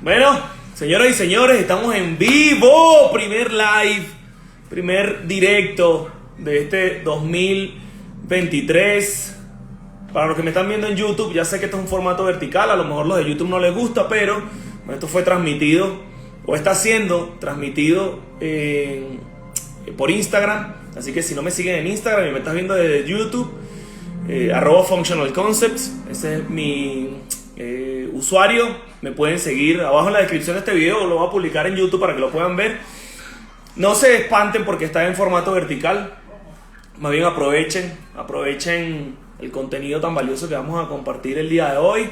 Bueno, señoras y señores, estamos en vivo. Primer live, primer directo de este 2023. Para los que me están viendo en YouTube, ya sé que esto es un formato vertical. A lo mejor los de YouTube no les gusta, pero bueno, esto fue transmitido o está siendo transmitido por Instagram. Así que si no me siguen en Instagram y me estás viendo desde YouTube, @functionalconcepts, ese es mi usuario. Me pueden seguir abajo en la descripción de este video, lo voy a publicar en YouTube para que lo puedan ver. No se espanten porque está en formato vertical, más bien aprovechen el contenido tan valioso que vamos a compartir el día de hoy.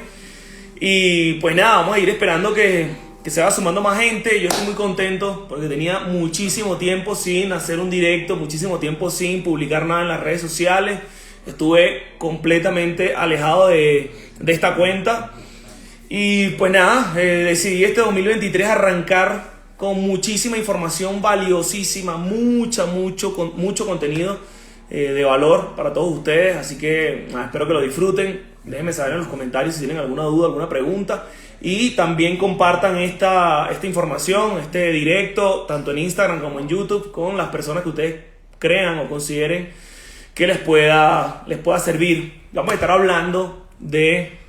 Y pues nada, vamos a ir esperando que se vaya sumando más gente. Yo estoy muy contento porque tenía muchísimo tiempo sin hacer un directo, muchísimo tiempo sin publicar nada en las redes sociales. Estuve completamente alejado de esta cuenta. Y pues nada, decidí este 2023 arrancar con muchísima información valiosísima, mucho contenido de valor para todos ustedes. Así que espero que lo disfruten. Déjenme saber en los comentarios si tienen alguna duda, alguna pregunta. Y también compartan esta información, este directo, tanto en Instagram como en YouTube, con las personas que ustedes crean o consideren que les pueda servir. Vamos a estar hablando de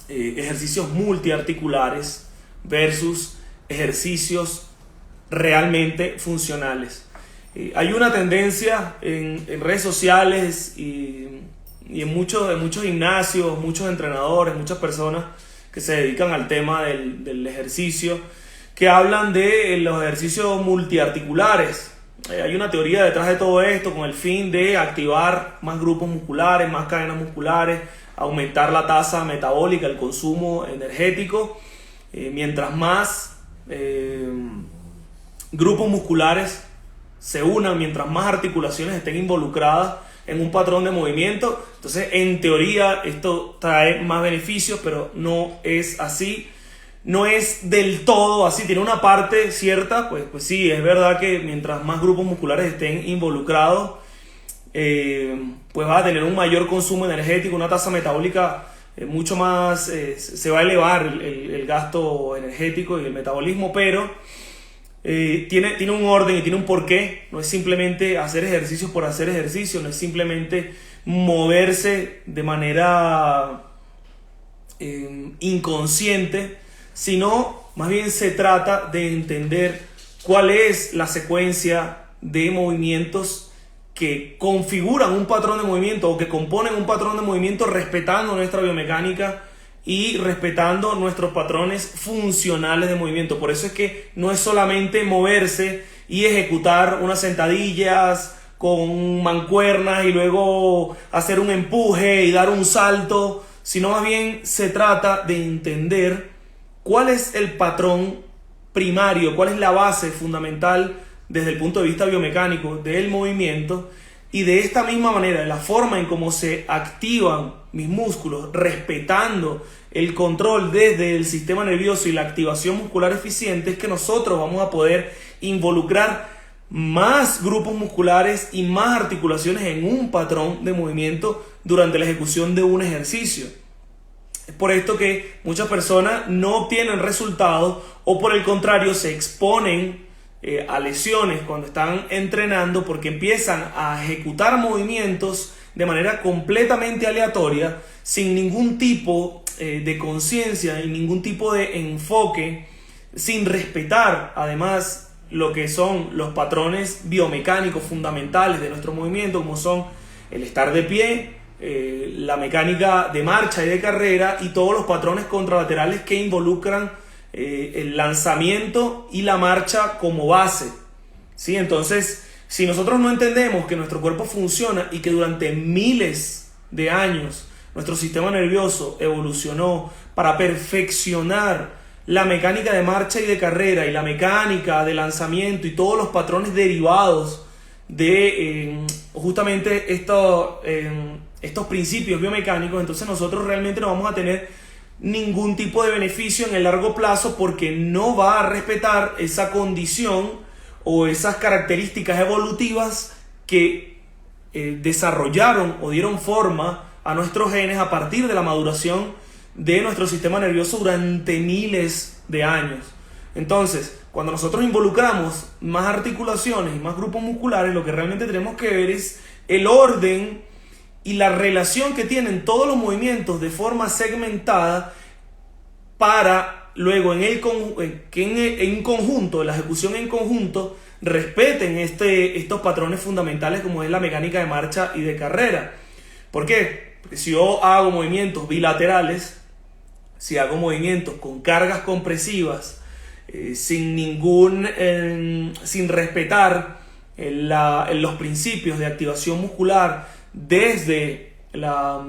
ejercicios multiarticulares versus ejercicios realmente funcionales. Hay una tendencia en redes sociales y en muchos gimnasios, muchos entrenadores, muchas personas que se dedican al tema del ejercicio, que hablan de los ejercicios multiarticulares. Hay una teoría detrás de todo esto con el fin de activar más grupos musculares, más cadenas musculares, aumentar la tasa metabólica, el consumo energético. Mientras más grupos musculares se unan, mientras más articulaciones estén involucradas en un patrón de movimiento, entonces en teoría esto trae más beneficios, pero no es así. No es del todo así, tiene una parte cierta, pues sí, es verdad que mientras más grupos musculares estén involucrados, pues va a tener un mayor consumo energético, una tasa metabólica mucho más, se va a elevar el gasto energético y el metabolismo, pero tiene un orden y tiene un porqué. No es simplemente hacer ejercicios por hacer ejercicio, no es simplemente moverse de manera inconsciente, sino más bien se trata de entender cuál es la secuencia de movimientos que configuran un patrón de movimiento o que componen un patrón de movimiento, respetando nuestra biomecánica y respetando nuestros patrones funcionales de movimiento. Por eso es que no es solamente moverse y ejecutar unas sentadillas con mancuernas y luego hacer un empuje y dar un salto, sino más bien se trata de entender cuál es el patrón primario, cuál es la base fundamental desde el punto de vista biomecánico del movimiento, y de esta misma manera, la forma en cómo se activan mis músculos, respetando el control desde el sistema nervioso y la activación muscular eficiente, es que nosotros vamos a poder involucrar más grupos musculares y más articulaciones en un patrón de movimiento durante la ejecución de un ejercicio. Es por esto que muchas personas no obtienen resultados o por el contrario se exponen a lesiones cuando están entrenando, porque empiezan a ejecutar movimientos de manera completamente aleatoria, sin ningún tipo de conciencia y ningún tipo de enfoque, sin respetar además lo que son los patrones biomecánicos fundamentales de nuestro movimiento, como son el estar de pie, la mecánica de marcha y de carrera y todos los patrones contralaterales que involucran el lanzamiento y la marcha como base, ¿sí? Entonces, si nosotros no entendemos que nuestro cuerpo funciona y que durante miles de años nuestro sistema nervioso evolucionó para perfeccionar la mecánica de marcha y de carrera y la mecánica de lanzamiento y todos los patrones derivados de justamente estos principios biomecánicos, entonces nosotros realmente no vamos a tener ningún tipo de beneficio en el largo plazo, porque no va a respetar esa condición o esas características evolutivas que desarrollaron o dieron forma a nuestros genes a partir de la maduración de nuestro sistema nervioso durante miles de años. Entonces, cuando nosotros involucramos más articulaciones y más grupos musculares, lo que realmente tenemos que ver es el orden y la relación que tienen todos los movimientos de forma segmentada para luego en conjunto, la ejecución en conjunto, respeten estos patrones fundamentales como es la mecánica de marcha y de carrera. ¿Por qué? Porque si yo hago movimientos bilaterales, si hago movimientos con cargas compresivas, sin respetar los principios de activación muscular desde la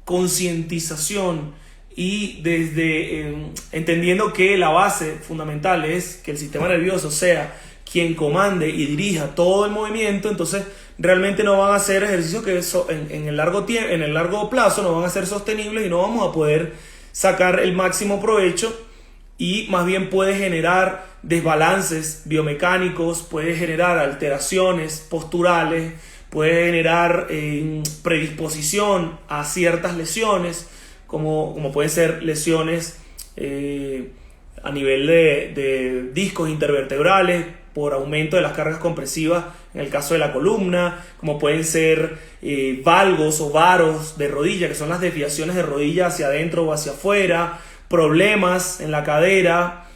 concientización y desde entendiendo que la base fundamental es que el sistema nervioso sea quien comande y dirija todo el movimiento, entonces realmente no van a ser ejercicios que en el largo plazo no van a ser sostenibles y no vamos a poder sacar el máximo provecho, y más bien puede generar desbalances biomecánicos, puede generar alteraciones posturales, puede generar predisposición a ciertas lesiones, como pueden ser lesiones a nivel de discos intervertebrales por aumento de las cargas compresivas en el caso de la columna, como pueden ser valgos o varos de rodilla, que son las desviaciones de rodilla hacia adentro o hacia afuera, problemas en la cadera,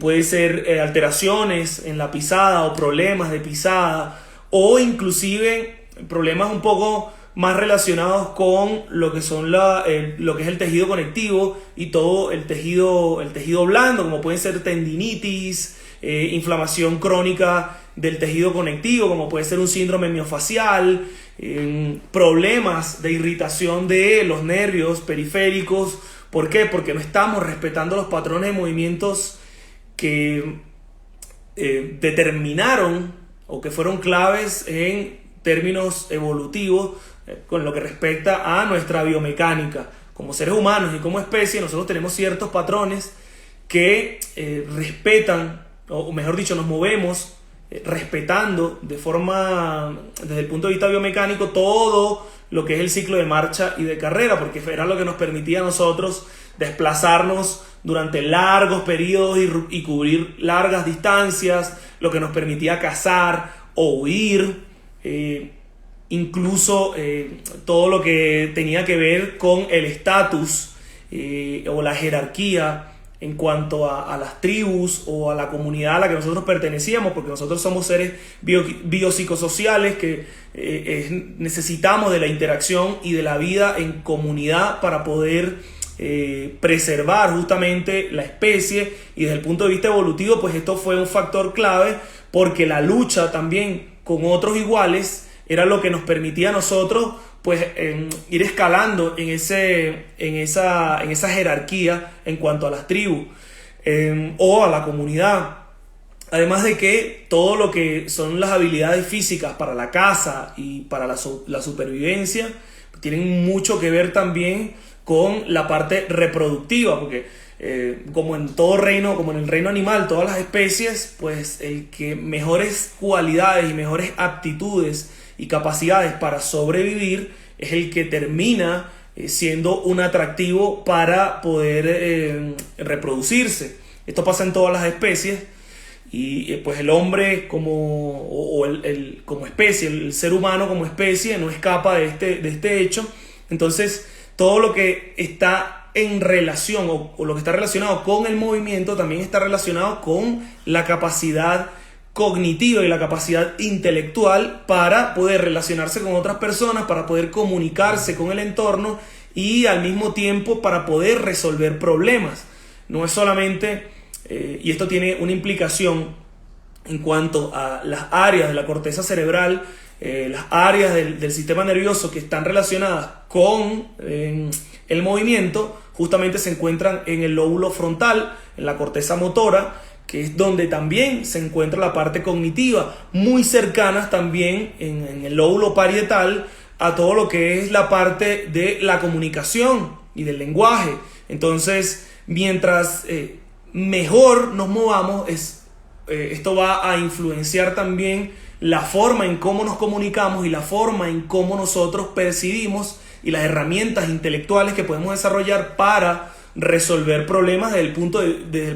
puede ser alteraciones en la pisada o problemas de pisada, o inclusive problemas un poco más relacionados con lo que son lo que es el tejido conectivo y todo el tejido blando, como pueden ser tendinitis, inflamación crónica del tejido conectivo, como puede ser un síndrome miofacial, problemas de irritación de los nervios periféricos. ¿Por qué? Porque no estamos respetando los patrones de movimientos que determinaron o que fueron claves en términos evolutivos con lo que respecta a nuestra biomecánica. Como seres humanos y como especie, nosotros tenemos ciertos patrones que respetan, o mejor dicho, nos movemos respetando desde el punto de vista biomecánico todo lo que es el ciclo de marcha y de carrera, porque era lo que nos permitía a nosotros desplazarnos durante largos periodos y cubrir largas distancias, lo que nos permitía cazar o huir, incluso todo lo que tenía que ver con el estatus o la jerarquía en cuanto a las tribus o a la comunidad a la que nosotros pertenecíamos, porque nosotros somos seres biopsicosociales que necesitamos de la interacción y de la vida en comunidad para poder preservar justamente la especie, y desde el punto de vista evolutivo pues esto fue un factor clave, porque la lucha también con otros iguales era lo que nos permitía a nosotros pues ir escalando en esa jerarquía en cuanto a las tribus o a la comunidad. Además de que todo lo que son las habilidades físicas para la caza y para la supervivencia tienen mucho que ver también con la parte reproductiva, porque como en todo reino, como en el reino animal, todas las especies, pues el que mejores cualidades y mejores aptitudes y capacidades para sobrevivir es el que termina siendo un atractivo para poder reproducirse. Esto pasa en todas las especies, y pues el hombre como especie, el ser humano como especie no escapa de este hecho. Entonces todo lo que está en relación o lo que está relacionado con el movimiento también está relacionado con la capacidad cognitiva y la capacidad intelectual para poder relacionarse con otras personas, para poder comunicarse con el entorno y al mismo tiempo para poder resolver problemas. No es solamente, y esto tiene una implicación en cuanto a las áreas de la corteza cerebral, las áreas del sistema nervioso que están relacionadas con el movimiento, justamente se encuentran en el lóbulo frontal, en la corteza motora, que es donde también se encuentra la parte cognitiva, muy cercanas también en el lóbulo parietal a todo lo que es la parte de la comunicación y del lenguaje. Entonces, mientras mejor nos movamos, esto va a influenciar también la forma en cómo nos comunicamos y la forma en cómo nosotros percibimos y las herramientas intelectuales que podemos desarrollar para resolver problemas desde el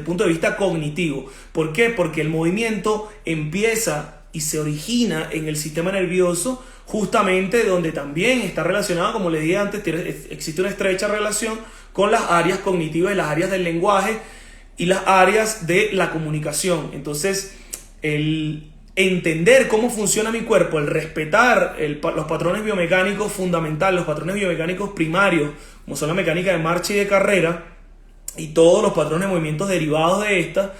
punto de vista cognitivo. ¿Por qué? Porque el movimiento empieza y se origina en el sistema nervioso, justamente donde también está relacionado, como les dije antes, existe una estrecha relación con las áreas cognitivas y las áreas del lenguaje y las áreas de la comunicación. Entonces, el entender cómo funciona mi cuerpo, el respetar los patrones biomecánicos fundamentales, los patrones biomecánicos primarios, como son la mecánica de marcha y de carrera, y todos los patrones de movimientos derivados de esta,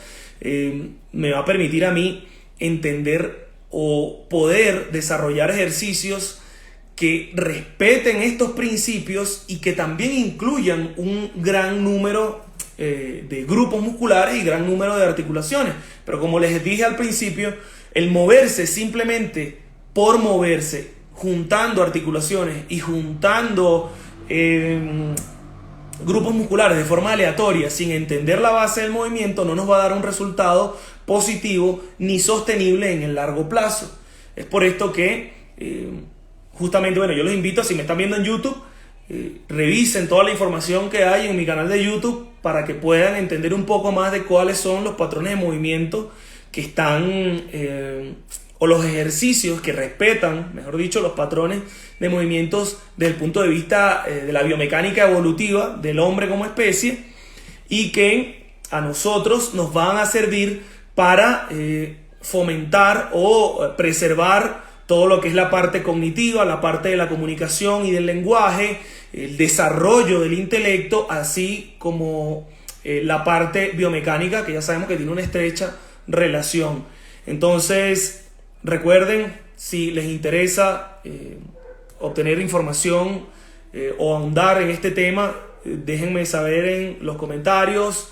me va a permitir a mí entender o poder desarrollar ejercicios que respeten estos principios y que también incluyan un gran número de grupos musculares y gran número de articulaciones. Pero como les dije al principio, el moverse simplemente por moverse, juntando articulaciones y juntando grupos musculares de forma aleatoria, sin entender la base del movimiento, no nos va a dar un resultado positivo ni sostenible en el largo plazo. Es por esto que justamente, bueno, yo los invito, si me están viendo en YouTube, revisen toda la información que hay en mi canal de YouTube para que puedan entender un poco más de cuáles son los patrones de movimiento que están, o los ejercicios que respetan, mejor dicho, los patrones de movimientos desde el punto de vista de la biomecánica evolutiva del hombre como especie, y que a nosotros nos van a servir para fomentar o preservar todo lo que es la parte cognitiva, la parte de la comunicación y del lenguaje, el desarrollo del intelecto, así como la parte biomecánica, que ya sabemos que tiene una estrecha relación. Entonces, recuerden, si les interesa obtener información o ahondar en este tema, déjenme saber en los comentarios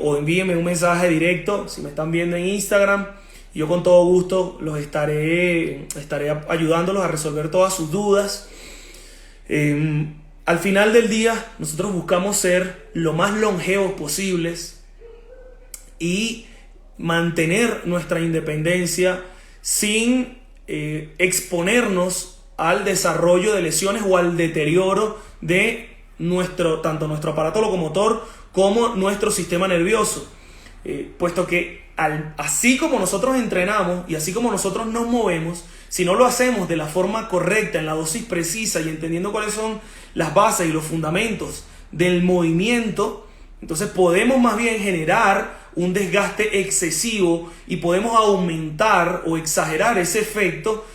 o envíenme un mensaje directo si me están viendo en Instagram. Yo con todo gusto los estaré ayudándolos a resolver todas sus dudas. Al final del día, nosotros buscamos ser lo más longevos posibles y mantener nuestra independencia sin exponernos al desarrollo de lesiones o al deterioro de tanto nuestro aparato locomotor como nuestro sistema nervioso. Puesto que así como nosotros entrenamos y así como nosotros nos movemos, si no lo hacemos de la forma correcta, en la dosis precisa y entendiendo cuáles son las bases y los fundamentos del movimiento, entonces podemos más bien generar un desgaste excesivo y podemos aumentar o exagerar ese efecto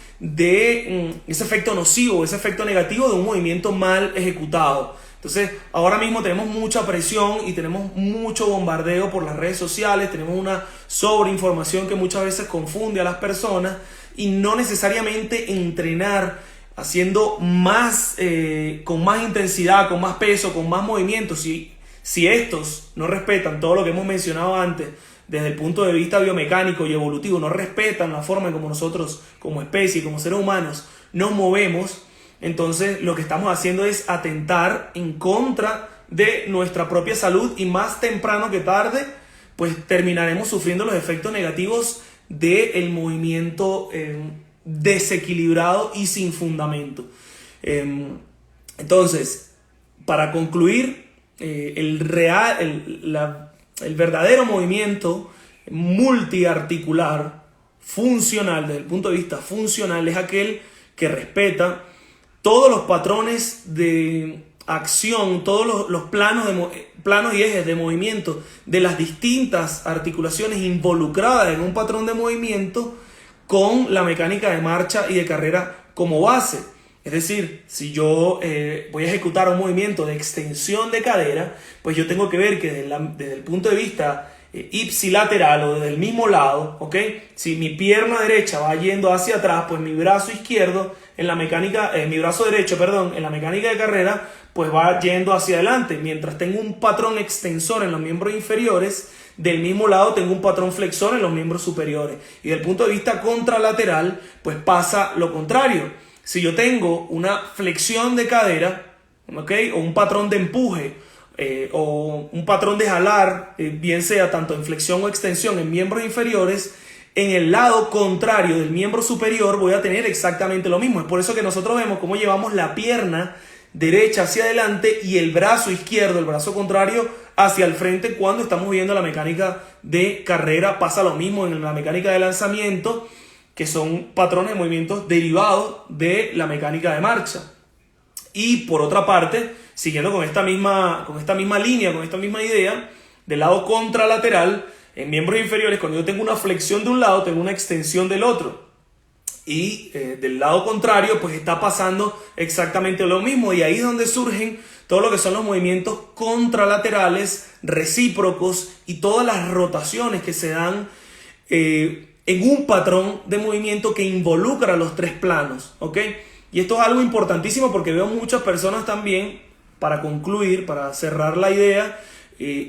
nocivo, ese efecto negativo de un movimiento mal ejecutado. Entonces, ahora mismo tenemos mucha presión y tenemos mucho bombardeo por las redes sociales, tenemos una sobreinformación que muchas veces confunde a las personas, y no necesariamente entrenar haciendo más, con más intensidad, con más peso, con más movimiento. Si estos no respetan todo lo que hemos mencionado antes, desde el punto de vista biomecánico y evolutivo, no respetan la forma en como nosotros, como especie, como seres humanos, nos movemos, entonces lo que estamos haciendo es atentar en contra de nuestra propia salud, y más temprano que tarde pues terminaremos sufriendo los efectos negativos del movimiento desequilibrado y sin fundamento. Entonces, para concluir, el verdadero movimiento multiarticular funcional, desde el punto de vista funcional, es aquel que respeta todos los patrones de acción, todos los planos y ejes de movimiento de las distintas articulaciones involucradas en un patrón de movimiento, con la mecánica de marcha y de carrera como base. Es decir, si yo voy a ejecutar un movimiento de extensión de cadera, pues yo tengo que ver que desde el punto de vista ipsilateral o desde el mismo lado, ¿ok? Si mi pierna derecha va yendo hacia atrás, pues mi brazo izquierdo mi brazo derecho, en la mecánica de carrera, pues va yendo hacia adelante. Mientras tengo un patrón extensor en los miembros inferiores, del mismo lado tengo un patrón flexor en los miembros superiores. Y desde el punto de vista contralateral, pues pasa lo contrario. Si yo tengo una flexión de cadera, ¿ok?, o un patrón de empuje, o un patrón de jalar, bien sea tanto en flexión o extensión en miembros inferiores, en el lado contrario del miembro superior voy a tener exactamente lo mismo. Es por eso que nosotros vemos cómo llevamos la pierna derecha hacia adelante y el brazo izquierdo, el brazo contrario, hacia el frente. Cuando estamos viendo la mecánica de carrera, pasa lo mismo en la mecánica de lanzamiento, que son patrones de movimientos derivados de la mecánica de marcha. Y por otra parte, siguiendo con esta misma línea, con esta misma idea, del lado contralateral, en miembros inferiores, cuando yo tengo una flexión de un lado, tengo una extensión del otro. Y del lado contrario, pues está pasando exactamente lo mismo. Y ahí es donde surgen todo lo que son los movimientos contralaterales, recíprocos y todas las rotaciones que se dan en un patrón de movimiento que involucra los tres planos, ¿ok? Y esto es algo importantísimo porque veo muchas personas también, para concluir, para cerrar la idea,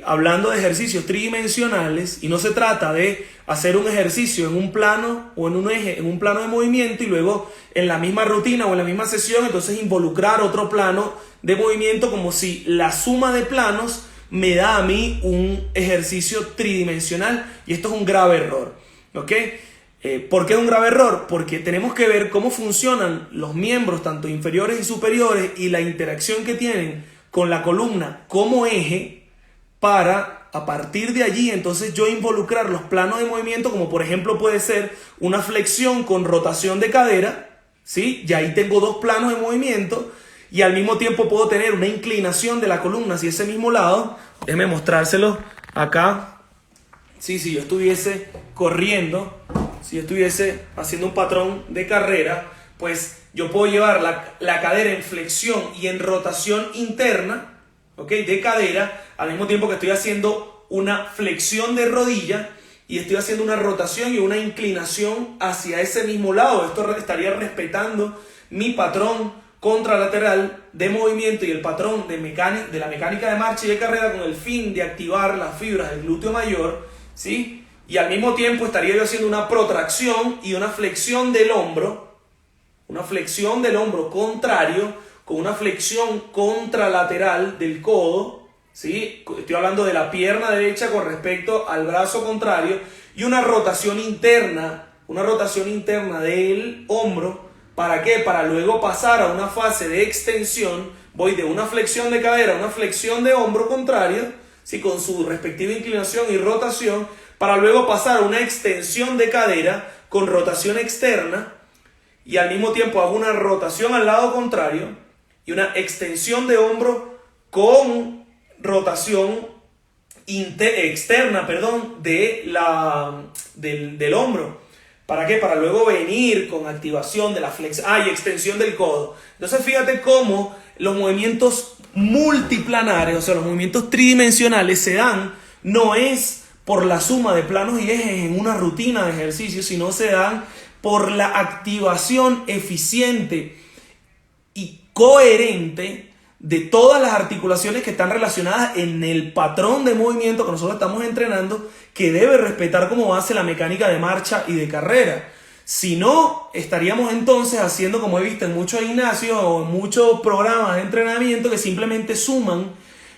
hablando de ejercicios tridimensionales, y no se trata de hacer un ejercicio en un plano o en un eje, en un plano de movimiento, y luego en la misma rutina o en la misma sesión entonces involucrar otro plano de movimiento, como si la suma de planos me da a mí un ejercicio tridimensional. Y esto es un grave error, ¿ok? ¿Por qué es un grave error? Porque tenemos que ver cómo funcionan los miembros, tanto inferiores y superiores, y la interacción que tienen con la columna como eje, para a partir de allí entonces yo involucrar los planos de movimiento, como por ejemplo puede ser una flexión con rotación de cadera, ¿sí? Y ahí tengo dos planos de movimiento, y al mismo tiempo puedo tener una inclinación de la columna hacia ese mismo lado. Déjenme mostrárselo acá. Sí, si yo estuviese corriendo, si yo estuviese haciendo un patrón de carrera, pues yo puedo llevar la cadera en flexión y en rotación interna, ¿ok? De cadera, al mismo tiempo que estoy haciendo una flexión de rodilla y estoy haciendo una rotación y una inclinación hacia ese mismo lado. Esto estaría respetando mi patrón contralateral de movimiento y el patrón de la mecánica de marcha y de carrera, con el fin de activar las fibras del glúteo mayor, ¿sí? Y al mismo tiempo estaría yo haciendo una protracción y una flexión del hombro contrario, con una flexión contralateral del codo, ¿sí? Estoy hablando de la pierna derecha con respecto al brazo contrario, y una rotación interna del hombro. ¿Para qué? Para luego pasar a una fase de extensión. Voy de una flexión de cadera a una flexión de hombro contrario, ¿sí? Con su respectiva inclinación y rotación, para luego pasar a una extensión de cadera con rotación externa, y al mismo tiempo hago una rotación al lado contrario y una extensión de hombro con rotación externa, del hombro. ¿Para qué? Para luego venir con activación de la flexión y extensión del codo. Entonces fíjate cómo los movimientos multiplanares, o sea, los movimientos tridimensionales, se dan, no es por la suma de planos y ejes en una rutina de ejercicio, sino se dan por la activación eficiente y coherente de todas las articulaciones que están relacionadas en el patrón de movimiento que nosotros estamos entrenando, que debe respetar como base la mecánica de marcha y de carrera. Si no, estaríamos entonces haciendo, como he visto en muchos gimnasios o en muchos programas de entrenamiento, que simplemente suman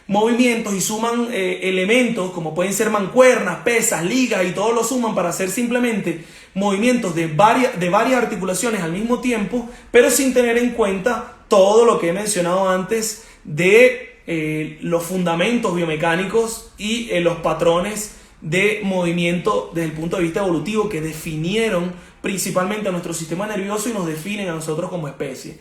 movimientos y suman elementos como pueden ser mancuernas, pesas, ligas, y todos lo suman para hacer simplemente movimientos de varias articulaciones al mismo tiempo, pero sin tener en cuenta todo lo que he mencionado antes de los fundamentos biomecánicos y los patrones de movimiento desde el punto de vista evolutivo, que definieron principalmente a nuestro sistema nervioso y nos definen a nosotros como especie.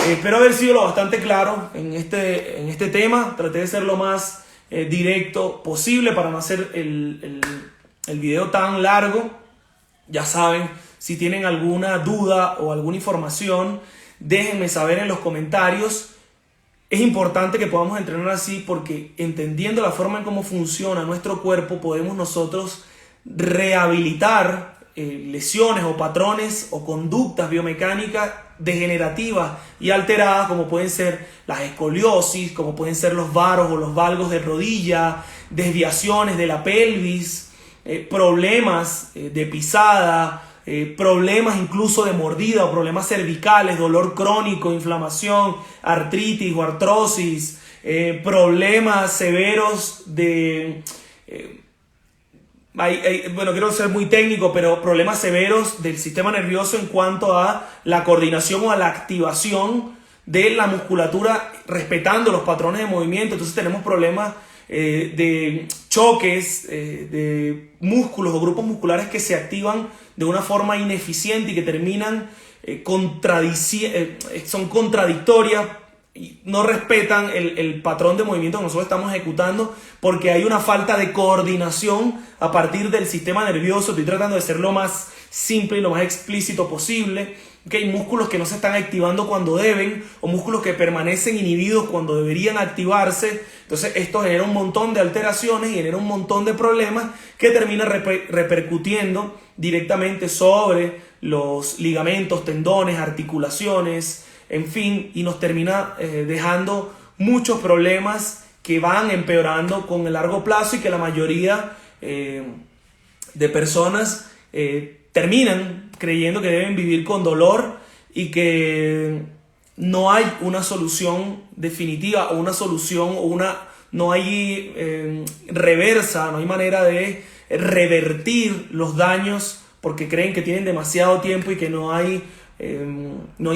Espero haber sido lo bastante claro en este tema. Traté de ser lo más directo posible para no hacer el video tan largo. Ya saben, si tienen alguna duda o alguna información, déjenme saber en los comentarios. Es importante que podamos entrenar así, porque entendiendo la forma en cómo funciona nuestro cuerpo, podemos nosotros rehabilitar lesiones o patrones o conductas biomecánicas degenerativas y alteradas, como pueden ser las escoliosis, como pueden ser los varos o los valgos de rodilla, desviaciones de la pelvis, problemas de pisada, problemas incluso de mordida o problemas cervicales, dolor crónico, inflamación, artritis o artrosis, problemas severos de... bueno, quiero ser muy técnico, pero problemas severos del sistema nervioso en cuanto a la coordinación o a la activación de la musculatura respetando los patrones de movimiento. Entonces tenemos problemas de choques de músculos o grupos musculares que se activan de una forma ineficiente y que terminan son contradictorias y no respetan el patrón de movimiento que nosotros estamos ejecutando, porque hay una falta de coordinación a partir del sistema nervioso. Estoy tratando de ser lo más simple y lo más explícito posible. Hay músculos que no se están activando cuando deben, o músculos que permanecen inhibidos cuando deberían activarse. Entonces esto genera un montón de alteraciones y genera un montón de problemas que terminan repercutiendo directamente sobre los ligamentos, tendones, articulaciones, en fin, y nos termina dejando muchos problemas que van empeorando con el largo plazo y que la mayoría de personas terminan creyendo que deben vivir con dolor y que no hay una solución definitiva o una solución o no hay reversa, no hay manera de revertir los daños porque creen que tienen demasiado tiempo y que no hay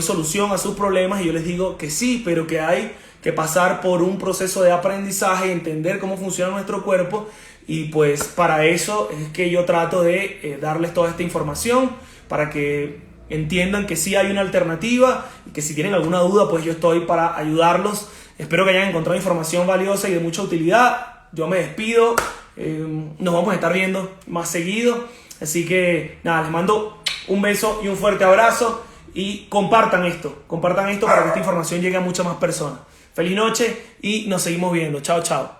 solución a sus problemas. Y yo les digo que sí, pero que hay que pasar por un proceso de aprendizaje, entender cómo funciona nuestro cuerpo, y pues para eso es que yo trato de darles toda esta información para que entiendan que sí hay una alternativa y que si tienen alguna duda pues yo estoy para ayudarlos. Espero que hayan encontrado información valiosa y de mucha utilidad. Yo me despido, nos vamos a estar viendo más seguido, así que nada, les mando un beso y un fuerte abrazo y compartan esto para que esta información llegue a muchas más personas. Feliz noche y nos seguimos viendo. Chao, chao.